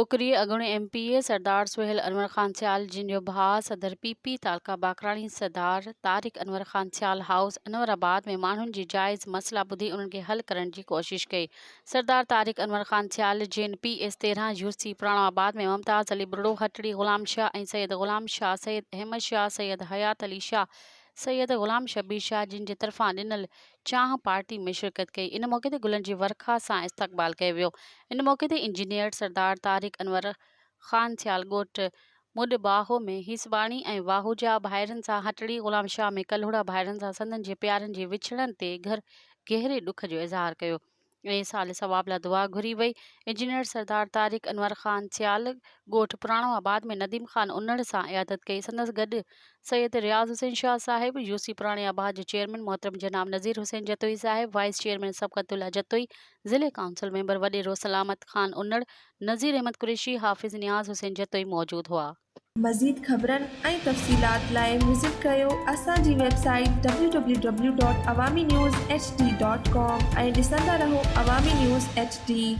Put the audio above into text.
टोकरी अॻूणे MPA सरदार सुहेल अनवर ख़ान सियाल जिन जो भाउ सदर PP तालका बाकराणी सरदार तारिक अनवर ख़ान सियाल हाउस अनवराबाद में माण्हुनि जी जाइज़ मसला ॿुधी उन्हनि खे हल करण जी कोशिश कई। सरदार तारिक अनवर ख़ान सियाल जिन PS 13 UC पुराणाबाद में मुमताज़ अली बुर्ड़ो हटड़ी ग़ुलाम शाह ऐं सैयद ग़ुलाम शाह सैयद अहमद शाह सैयद हयात अली शाह सैयद ग़ुलाम शबीर शाह जिन जे तरफ़ां ॾिनल चाह पार्टी में शिरकत कई। इन मौक़े ते गुलनि जी वर्खा सां इस्तक़बाल कयो वियो। इन मौक़े ते इंजीनियर सरदार तारिक अनवर ख़ान सियाल ॻोठ मुड बाहो में हिसबाणी ऐं वाहूजा भाइरनि सां हटड़ी ग़ुलाम शाह में कल्हुड़ा भाइरनि सां संदनि जे प्यारनि जे विछड़नि ते गहरे ॾुख जो इज़हार कयो ऐं साल सवाब लाइ दुआ घुरी वई। इंजीनियर सरदार तारिक अनवर ख़ान सियाल ॻोठ पुराणाबाद में नदीम ख़ान उन्नड़ सां इयादत कई। संदसि गॾु सैयद रियाज़ हुसैन शाह साहिब UC पुराणाबाद जे चेयरमैन मोहतरम जनाब नज़ीर हुसैन जतोई साहिब, वाइस चेयरमैन सबकतुल्ला जतोई, ज़िले काउंसिल मेंबर वडेरो सलामत ख़ान उन्नड़, नज़ीर अहमद कुरैशी, हाफ़िज़ नियाज़ हुसैन जतोई मौजूद हुआ। मज़ीद ख़बरनि ऐं तफ़सीलात लाइ विज़िट कयो असांजी वेबसाइट www.awamiNewsHD.com ऐं ॾिसंदा रहो अवामी न्यूज़ HD।